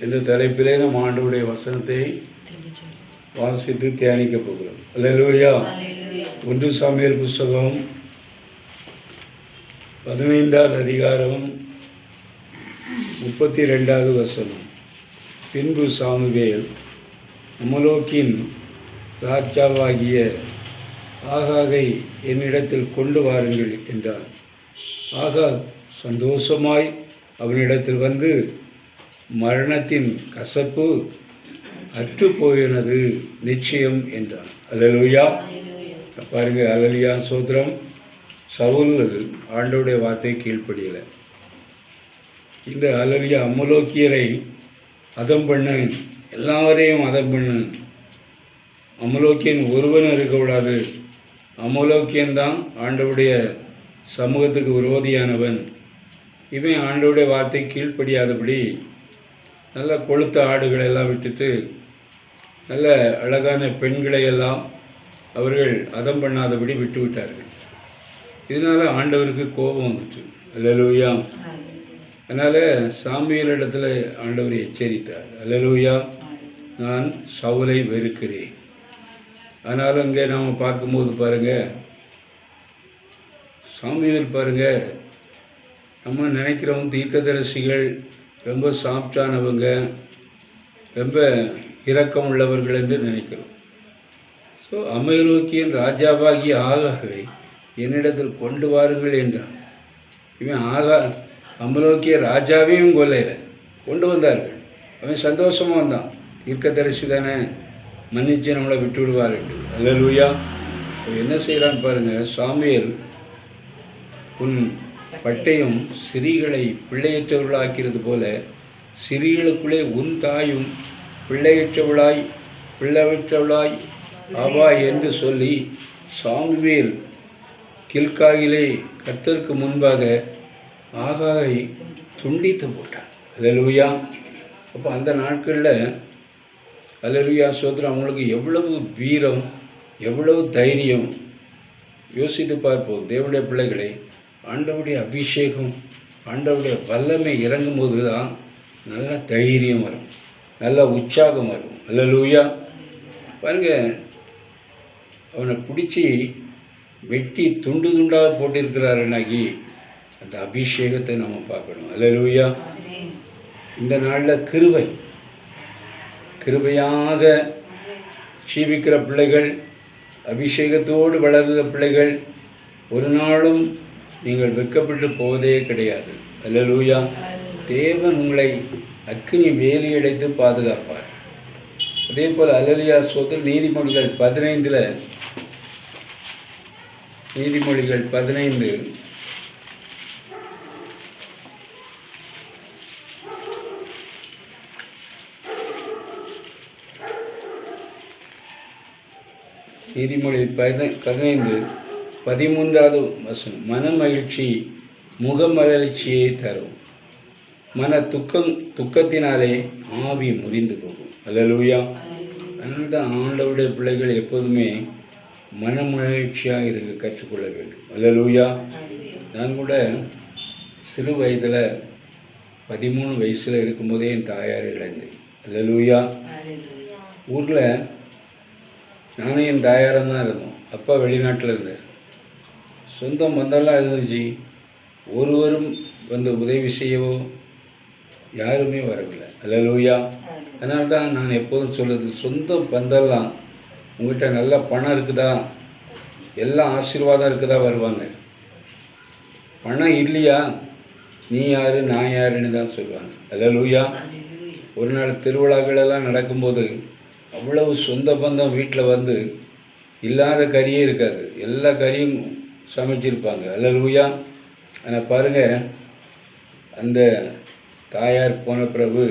என்ற தலைப்பிலே நம் ஆண்டவருடைய வசனத்தை வாசித்து தியானிக்க போகிறோம். அல்லேலூயா. 1 சாமுவேல் புஸ்தகம் 15வது அதிகாரம் 32வது வசனம். பின்பு சாமுவேல் அமலோக்கின் ராஜாவாகிய ஆகாகை என்னிடத்தில் கொண்டு வாருங்கள் என்றார். ஆகாக் சந்தோஷமாய் அவனிடத்தில் வந்து, மரணத்தின் கசப்பு அற்று போயினது நிச்சயம் என்றான். அல்லேலூயா. பாருங்க, அல்லேலூயா, சோத்திரம். சவுல் ஆண்டவருடைய வார்த்தை கீழ்ப்படியலை. இந்த அல்லேலூயா அமலோக்கியரை அதம் பண்ணு, எல்லாரையும் அதம் பண்ணு. அமலோக்கியன் ஒருவனும் இருக்கக்கூடாது. அமலோக்கியன்தான் ஆண்டவருடைய சமூகத்துக்கு விரோதியானவன். இவன் ஆண்டவருடைய வார்த்தை கீழ்ப்படியாதபடி நல்ல கொழுத்த ஆடுகளை எல்லாம் விட்டுட்டு நல்ல அழகான பெண்களை எல்லாம் அவர்கள் அதம் பண்ணாதபடி விட்டு விட்டார்கள். இதனால் ஆண்டவருக்கு கோபம் வந்துச்சு. அல்லேலூயா. அதனால் சாமுவேலிடத்தில் ஆண்டவர் எச்சரித்தார். அல்லேலூயா, நான் சவுலை வெறுக்கிறேன். ஆனாலும் இங்கே நாம் பார்க்கும்போது பாருங்கள், சாமுவேல் பாருங்கள், நம்ம நினைக்கிறோம் தீர்க்கதரிசிகள் ரொம்ப சாஃப்டானவங்க, ரொம்ப இரக்கம் உள்ளவர்கள் என்று நினைக்கிறோம். ஸோ அமலோக்கியன் ராஜாவாகிய ஆகாகை என்னிடத்தில் கொண்டு வாருங்கள் என்றான். இவன் அமலோக்கிய ராஜாவையும் கொல்லையில் கொண்டு வந்தார்கள். அவன் சந்தோஷமாக வந்தான். தீர்க்கதரிசி தானே, மன்னிச்சு நம்மளை விட்டு விடுவார் என்று. அல்லேலூயா. என்ன செய்கிறான்னு பாருங்கள். சாமுவேல், உன் பட்டயம் சிறிகளை பிள்ளையற்றவர்களாக்கிறது போல சிறிகளுக்குள்ளே உன் தாயும் பிள்ளையற்றவளாய் ஆவா என்று சொல்லி சாமுவேல் கில்காயிலே கர்த்தருக்கு முன்பாக ஆகாகை துண்டித்து போட்டான். அல்லேலூயா. அப்போ அந்த நாட்களில் அல்லேலூயா சோத்திரம், அவங்களுக்கு எவ்வளவு வீரம், எவ்வளவு தைரியம். யோசித்து பார்ப்போம். தேவனுடைய பிள்ளைகளை, ஆண்டவருடைய அபிஷேகம், ஆண்டவருடைய வல்லமை இறங்கும் போது தான் நல்ல தைரியம் வரும், நல்ல உற்சாகம் வரும். அல்லேலூயா. பாருங்க, அவனை பிடிச்சி வெட்டி துண்டு துண்டாக போட்டிருக்கிறாருனாக்கி அந்த அபிஷேகத்தை நம்ம பார்க்கணும். அல்லேலூயா. இந்த நாளில் கிருபையாக ஜீவிக்கிற பிள்ளைகள், அபிஷேகத்தோடு வளர்ந்த பிள்ளைகள் ஒரு நாளும் நீங்கள் வெட்கப்பட்டு போவதே கிடையாது. அல்லேலூயா. தேவன் உங்களை அக்கினி வேலியடைத்து பாதுகாப்பார். அதே போல் அல்லேலூயா சோதல் நீதிமொழிகள் 15 நீதிமொழி 15:13வது வசனம். மன மகிழ்ச்சி முகமலர்ச்சியை தரும், மன துக்கத்தினாலே ஆவி முறிந்து போகும். அல்லேலூயா. அதனால தான் ஆண்டவருடைய பிள்ளைகள் எப்போதுமே மன மகிழ்ச்சியாக இருக்க கற்றுக்கொள்ள வேண்டும். அல்லேலூயா. நான் கூட சிறு வயதில் 13 வயசில் இருக்கும்போதே என் தாயார் இழந்தேன். அல்லேலூயா. ஊரில் நானும் என் தாயாரும் தான் இருந்தோம். அப்பா வெளிநாட்டில் இருந்தார். சொந்தம் பந்தம்லாம் இருந்துச்சு. ஒருவரும் வந்து உதவி செய்யவோ யாருமே வரவில்லை. அல்லேலூயா. அதனால தான் நான் எப்போதும் சொல்லுறது, சொந்த பந்தம்லாம் உங்கள்கிட்ட நல்ல பணம் இருக்குதா, எல்லாம் ஆசீர்வாதம் இருக்குதா வருவாங்க. பணம் இல்லையா, நீ யார் நான் யாருன்னு தான் சொல்லுவாங்க. அல்லேலூயா. ஒரு நாள் திருவிழாக்களெல்லாம் நடக்கும்போது அவ்வளவு சொந்த பந்தம் வீட்டில் வந்து இல்லாத கறியே இருக்காது, எல்லா கறியும் சமைச்சிருப்பாங்க. அல்லேலூயா. ஆனால் பாருங்கள், அந்த தாயார் போன பிறகு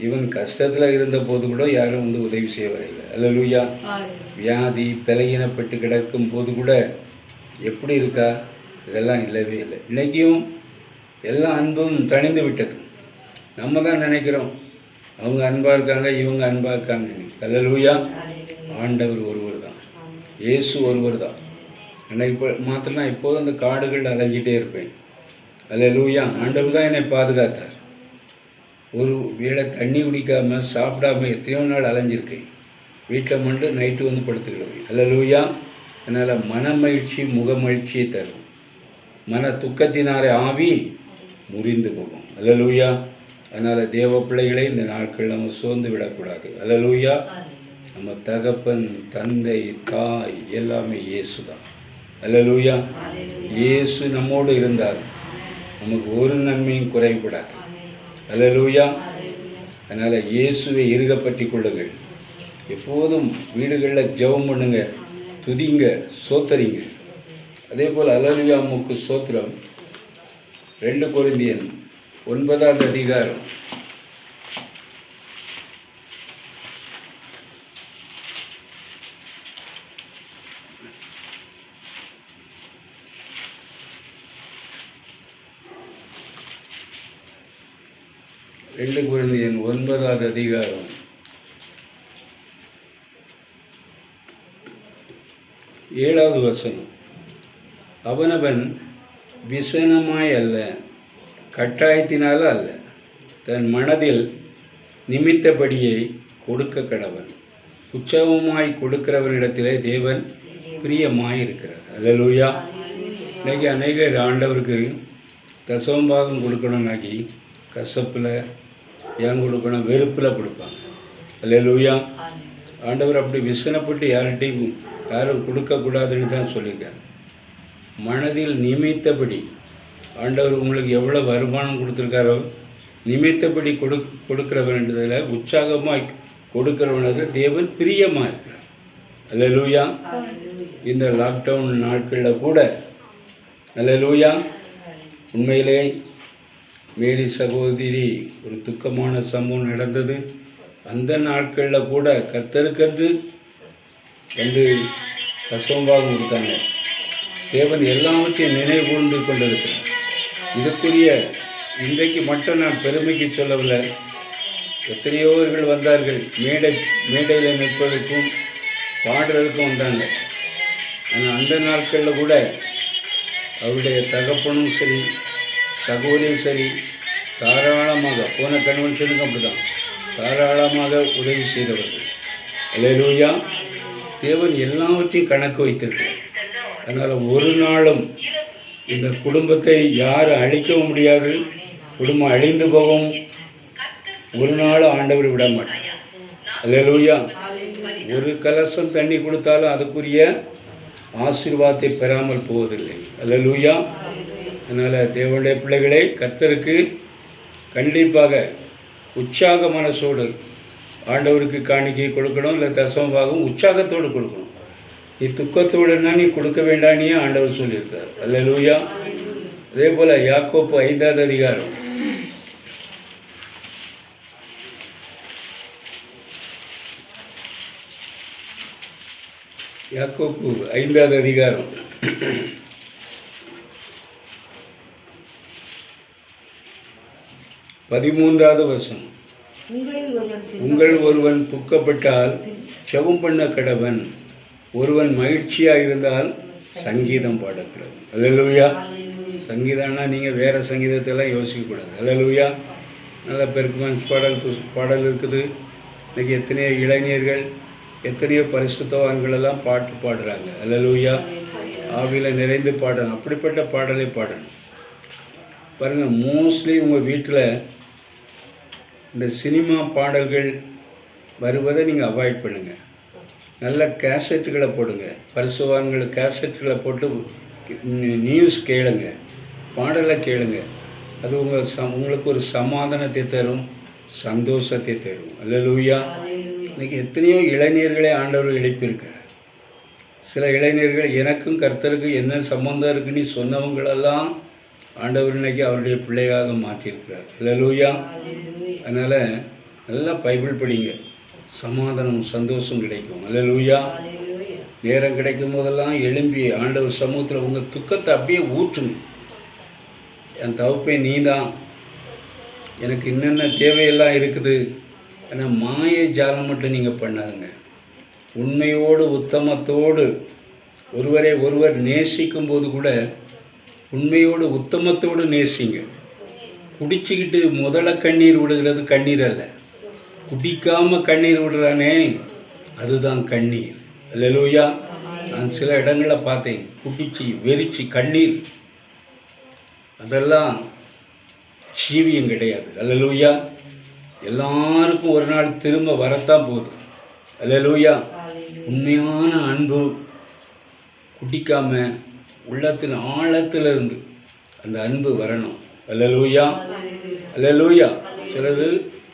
இவன் கஷ்டத்தில் இருந்த போது கூட யாரும் வந்து உதவி செய்ய வரையில்லை. அல்லேலூயா. வியாதி பலகீனப்பட்டு கிடக்கும் போது கூட எப்படி இருக்கா, இதெல்லாம் இல்லவே இல்லை. இன்றைக்கும் எல்லா அன்பும் தணிந்து விட்டது. நம்ம தான் நினைக்கிறோம் அவங்க அன்பாக இருக்காங்க, இவங்க அன்பாக இருக்காங்க. அல்லேலூயா. ஆண்டவர் ஒருவர் தான், இயேசு ஒருவர் தான். இப்போ மாத்திரம் இப்போது அந்த காடுகள் அலைஞ்சிட்டே இருப்பேன். அல்லேலூயா. ஆண்டவர் தான் என்னை பாதுகாத்தார். ஒரு வேளை தண்ணி குடிக்காமல் சாப்பிடாம எத்தனையோ நாள் அலைஞ்சிருக்கேன். வீட்டில் மட்டும் நைட்டு வந்து படுத்துக்கிடுவேன். அல்லேலூயா. அதனால் மன மகிழ்ச்சி முகமகிழ்ச்சியை தரும். மன துக்கத்தினாலே ஆவி முறிந்து போகும். அல்லேலூயா. அதனால் தேவ பிள்ளைகளை இந்த நாட்கள் நம்ம சோர்ந்து விடக்கூடாது. அல்லேலூயா. நம்ம தகப்பன், தந்தை, தாய் எல்லாமே இயேசு தான். அல்லேலூயா. இயேசு நம்மோடு இருந்தால் நமக்கு ஒரு நன்மையும் குறைபடாது. அல்லேலூயா. அதனால் இயேசுவை இறுக பற்றி கொள்ளுங்கள். எப்போதும் வீடுகளில் ஜெபம் பண்ணுங்க, துதிங்க, சோத்தரிங்க. அதே போல் அல்லேலூயா அம்முக்கு சோத்திரம். 2 கொரிந்தியர் 9வது அதிகாரம் 2 கொரிந்தியர் 9வது அதிகாரம் 7வது வசனம். அவனவன் விசனமாய் அல்ல, கட்டாயத்தினால அல்ல, தன் மனதில் நிமித்தபடியே கொடுக்க கடவன். உற்சவமாய் கொடுக்கிறவனிடத்திலே தேவன் பிரியமாய் இருக்கிறார். அல்லேலூயா. இன்னைக்கு அநேகர் ஆண்டவருக்கு தசமபாகம் கொடுக்கணும்னாக்கி கசப்பில் ஏன் கொடுக்கணும், வெறுப்பில் கொடுப்பாங்க. அல்லேலூயா. ஆண்டவர் அப்படி விசனப்பட்டு யாரும் கொடுக்கக்கூடாதுன்னு தான் சொல்லியிருக்காங்க. மனதில் நிமித்தபடி ஆண்டவர் உங்களுக்கு எவ்வளோ வருமானம் கொடுத்துருக்காரோ நிமித்தபடி கொடுக்கிறவன்றதில் உற்சாகமாக கொடுக்கிறவனதில் தேவன் பிரியமாக இருக்கிறார். அல்லேலூயா. இந்த லாக்டவுன் நாட்களில் கூட அல்லேலூயா உண்மையிலே மேரி சகோதரி ஒரு துக்கமான சம்பவம் நடந்தது. அந்த நாட்களில் கூட கர்த்தருக்கென்று வந்து தசமபாகம் கொடுத்தாங்க. தேவன் எல்லாவற்றையும் நினைவு கூர்ந்து கொண்டிருக்கிறார். இதுக்குரிய இன்றைக்கு மட்டும் நான் பெருமைக்கு சொல்லவில்லை. எத்தனையோர்கள் வந்தார்கள், மேடையில் நிற்பதற்கும் பாடுறதுக்கும் வந்தாங்க. ஆனால் அந்த நாட்களில் கூட அவருடைய தகப்பனும் சரி சகோதரியும் சரி தாராளமாக, போன கன்வென்ஷனுக்கும் அப்படிதான் தாராளமாக உதவி செய்தவர்கள். அல்லேலூயா. தேவன் எல்லாவற்றையும் கணக்கு வைத்திருக்கிறார். அதனால் ஒரு நாளும் இந்த குடும்பத்தை யாரும் அழிக்கவும் முடியாது, குடும்பம் அழிந்து போகவும் ஒரு நாள் ஆண்டவர் விட மாட்டார். அல்லேலூயா. ஒரு கலசம் தண்ணி கொடுத்தாலும் அதுக்குரிய ஆசீர்வாதத்தை பெறாமல் போவதில்லை. அல்லேலூயா. அதனால் தேவனுடைய பிள்ளைகளை கர்த்தருக்கு கண்டிப்பாக உற்சாக மனசோடு ஆண்டவருக்கு காணிக்கை கொடுக்கணும். இல்லை தசமபாகம் உற்சாகத்தோடு கொடுக்கணும். நீ துக்கத்தோடுனா நீ கொடுக்க வேண்டானே ஆண்டவர் சொல்லியிருக்கார். அல்லேலூயா. அதே போல் யாக்கோப்பு 5வது அதிகாரம் 5வது அதிகாரம் 13வது வசனம். உங்கள் ஒருவன் துக்கப்பட்டால் செபம் பண்ண கடவன், ஒருவன் மகிழ்ச்சியாக இருந்தால் சங்கீதம் பாட கடவன். அல்லேலூயா. சங்கீதம்னா நீங்கள் வேறு சங்கீதத்தெல்லாம் யோசிக்கக்கூடாது. அல்லேலூயா. நல்ல பெர்ஃபார்மன்ஸ் பாடல் இருக்குது. இன்றைக்கி எத்தனையோ இளைஞர்கள் எத்தனையோ பரிசுத்தவான்களெல்லாம் பாட்டு பாடுறாங்க. அல்லேலூயா. ஆவியில் நிறைந்து பாடணும். அப்படிப்பட்ட பாடலை பாடணும். பாருங்கள், மோஸ்ட்லி உங்கள் வீட்டில் இந்த சினிமா பாடல்கள் வருவதை நீங்கள் அவாய்ட் பண்ணுங்கள். நல்ல கேசட்டுகளை போடுங்க. பரிசுத்தவான்கள் கேசட்டுகளை போட்டு நியூஸ் கேளுங்க, பாடலை கேளுங்க. அது உங்களுக்கு ஒரு சமாதானத்தை தரும், சந்தோஷத்தை தரும். அல்லேலூயா. இன்றைக்கி எத்தனையோ இளைஞர்களே ஆண்டவர் எழுப்பியிருக்கார். சில இளைஞர்கள் எனக்கும் கர்த்தருக்கும் என்ன சம்பந்தம் இருக்குன்னு சொன்னவங்களெல்லாம் ஆண்டவர் இன்னைக்கு அவருடைய பிள்ளையாக மாற்றியிருக்கிறார். அல்லேலூயா. அதனால் நல்லா பைபிள் படிங்க, சமாதானம் சந்தோஷம் கிடைக்கும். அல்லேலூயா. நேரம் கிடைக்கும் போதெல்லாம் எழும்பி ஆண்டவர் சமூகத்தில் உங்கள் துக்கத்தை அப்படியே ஊற்றுங்க. என் தகப்பே நீ தான், எனக்கு என்னென்ன தேவையெல்லாம் இருக்குது. ஆனால் மாய ஜாலம் மட்டும் நீங்கள் பண்ணாதுங்க. உண்மையோடு உத்தமத்தோடு ஒருவரை ஒருவர் நேசிக்கும் போது கூட உண்மையோடு உத்தமத்தோடு நேசிங்க. குடிச்சுக்கிட்டு முதல்ல கண்ணீர் விடுகிறது கண்ணீர் அல்ல, குடிக்காமல் கண்ணீர் விடுறானே அதுதான் கண்ணீர். அல்லேலூயா. நான் சில இடங்களில் பார்த்தேன், குடிச்சு வெறிச்சு கண்ணீர், அதெல்லாம் ஜீவியம் கிடையாது. அல்லேலூயா. எல்லாருக்கும் ஒரு நாள் திரும்ப வரத்தான் போகுது. அல்லேலூயா. உண்மையான அன்பு குடிக்காம உள்ளத்தின் ஆழத்திலிருந்து அந்த அன்பு வரணும். அல்லேலூயா. அல்லேலூயா. சிலது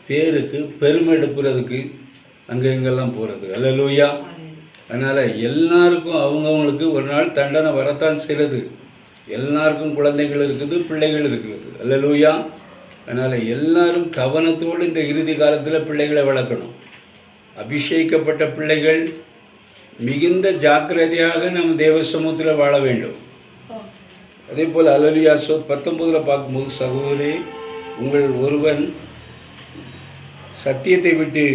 பேருக்கு பெருமை எடுப்புறதுக்கு அங்கே இங்கெல்லாம் போகிறது. அல்லேலூயா. அதனால் எல்லாருக்கும் அவங்கவுங்களுக்கு ஒரு நாள் தண்டனை வரத்தான் செய்கிறது. எல்லாருக்கும் குழந்தைகள் இருக்குது, பிள்ளைகள் இருக்கிறது. அல்லேலூயா. அதனால் எல்லாரும் கவனத்தோடு இந்த இறுதி காலத்தில் பிள்ளைகளை வளர்க்கணும். அபிஷேகிக்கப்பட்ட பிள்ளைகள் மிகுந்த ஜாக்கிரதையாக நம்ம தேவ சமூகத்தில் வாழ வேண்டும். அதே போல் அல்லேலூயா 19 பார்க்கும்போது, சகோதரே, உங்கள் ஒருவன் சத்தியத்தை விட்டு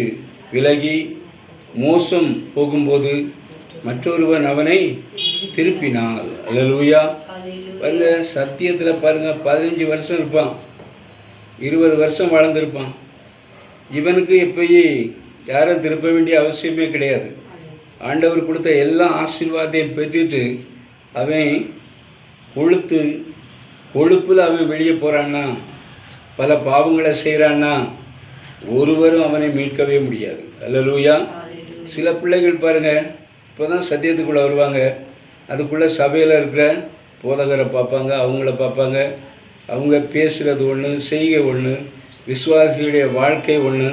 விலகி மோசம் போகும்போது மற்றொருவன் அவனை திருப்பினாள். அல்லேலூயா. பாருங்க, சத்தியத்தில் பாருங்கள், 15 வருஷம் இருப்பான், 20 வருஷம் வாழ்ந்திருப்பான். இவனுக்கு எப்பயே யாரும் திருப்ப வேண்டிய அவசியமே கிடையாது. ஆண்டவர் கொடுத்த எல்லா ஆசீர்வாதத்தையும் பெற்றுட்டு அவன் கொழுப்பில் அவன் வெளியே போகிறான்னா, பல பாவங்களை செய்கிறான்னா, ஒருவரும் அவனை மீட்கவே முடியாது. அல்லேலூயா. சில பிள்ளைகள் பாருங்கள், இப்போ தான் சத்தியத்துக்குள்ளே வருவாங்க, அதுக்குள்ளே சபையில் இருக்கிற போதகரை பார்ப்பாங்க, அவங்கள பார்ப்பாங்க, அவங்க பேசுகிறது ஒன்று, செய்கை ஒன்று, விசுவாசியுடைய வாழ்க்கை ஒன்று,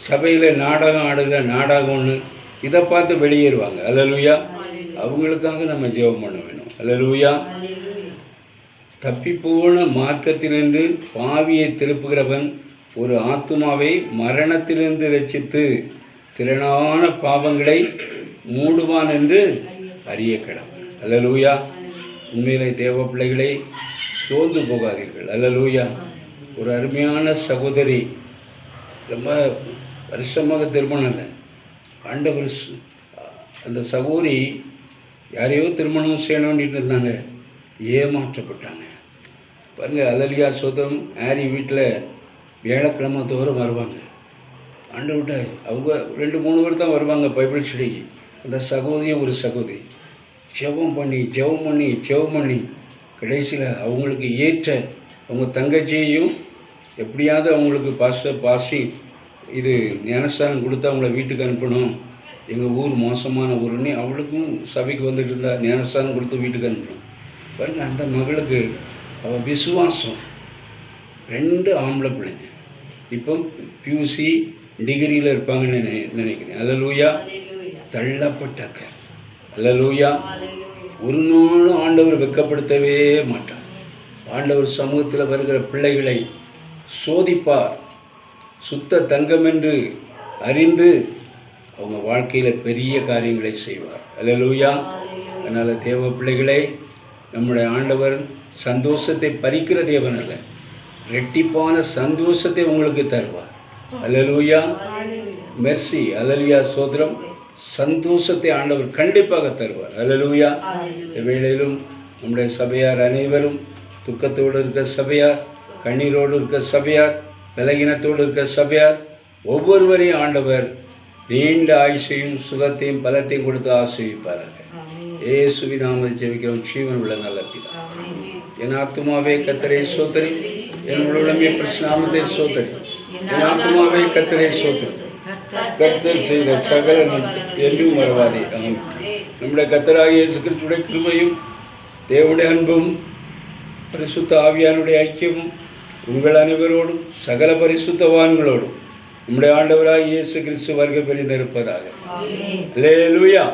சபையில் நாடகம் ஆடுகிற நாடகம் ஒன்று, இதை பார்த்து வெளியேறுவாங்க. அல்லேலூயா. அவங்களுக்காக நம்ம ஜெபம் பண்ண வேணும். அல்லேலூயா. தப்பிப்போன மார்க்கத்திலிருந்து பாவியை திருப்புகிறவன் ஒரு ஆத்துமாவை மரணத்திலிருந்து ரட்சித்து திறனான பாவங்களை மூடுவான் என்று அறிய கடவன். அல்லேலூயா. உண்மையிலே தேவ பிள்ளைகளை சோர்ந்து போகாதீர்கள். அல்லேலூயா. ஒரு அருமையான சகோதரி, ரொம்ப வருஷமாக திருமணம் இல்லை, ஆண்டவர் அந்த சகோதரி யாரையோ திருமணம் செய்யணும்னு இருந்தாங்க, ஏமாற்றப்பட்டாங்க. பாருங்கள், அல்லேலூயா சோதரம். ஆரி வீட்டில் வியாழக்கிழமை தோறும் வருவாங்க ஆண்டவர்கிட்ட. அவங்க 2-3 பேர் தான் வருவாங்க பைபிள் ஸ்டடிக்கு. அந்த சகோதரியும் ஒரு சகோதரி ஜெபம் பண்ணி கடைசியில் அவங்களுக்கு ஏற்ற அவங்க தங்கச்சியையும் எப்படியாவது அவங்களுக்கு பாசி இது ஞானஸ்தானம் கொடுத்து அவங்கள வீட்டுக்கு அனுப்பணும், எங்கள் ஊர் மோசமான ஊருன்னு அவளுக்கும் சபைக்கு வந்துட்டு இருந்தா, ஞானஸ்தானம் கொடுத்து வீட்டுக்கு அனுப்பணும். பாருங்கள், அந்த மகளுக்கு அவள் விசுவாசம், 2 ஆம்பளை பிள்ளைங்க, இப்போ பியூசி டிகிரியில் இருப்பாங்கன்னு நினைக்கிறேன். அல்லேலூயா. தள்ளப்பட்டாக்க. அல்லேலூயா. ஒரு நாளும் ஆண்டவர் வெட்கப்படுத்தவே மாட்டார். ஆண்டவர் சமூகத்தில் வருகிற பிள்ளைகளை சோதிப்பார், சுத்த தங்கம் என்று அறிந்து அவங்க வாழ்க்கையில் பெரிய காரியங்களை செய்வார். அல்லேலூயா. அதனால் தேவ பிள்ளைகளை, நம்முடைய ஆண்டவர் சந்தோஷத்தை பறிக்கிற தேவன் அல்ல, ரெட்டிப்பான சந்தோஷத்தை உங்களுக்கு தருவார். அல்லேலூயா. மெர்சி. அல்லேலூயா சோதரம். சந்தோஷத்தை ஆண்டவர் கண்டிப்பாக தருவார். அல்லேலூயா. வேளையிலும் நம்முடைய சபையார் அனைவரும், துக்கத்தோடு இருக்க சபையார், கண்ணீரோடு இருக்க சபையார், விலகினத்தோடு இருக்க சபையார், ஒவ்வொருவரையும் ஆண்டவர் நீண்ட ஆயுசையும் சுகத்தையும் பலத்தையும் கொடுத்து ஆசீர்வதிப்பார்கள். இயேசுவின் நாமத்தில் ஜெபிக்கிறோம் ஜீவன் உள்ள நல்ல பிதா. என் ஆத்துமாவே கர்த்தரை ஸ்தோத்திரி, என் உள்ளமே நாமத்தை ஸ்தோத்திரி. என் ஆத்துமாவே கர்த்தரை ஸ்தோத்திரி. கர்த்தர் செய்த சகல என்றும் மறவாதே. ஆமென். நம்முடைய கர்த்தராகிய இயேசு கிறிஸ்துவின் கிருபையும் தேவனுடைய அன்பும் பரிசுத்த ஆவியானுடைய ஐக்கியமும் உங்கள் அனைவரோடும் சகல பரிசுத்தவான்களோடும் நம்முடைய ஆண்டவராகிய இயேசு கிறிஸ்து வருகை பெரிந்திருப்பதாக. அல்லேலூயா.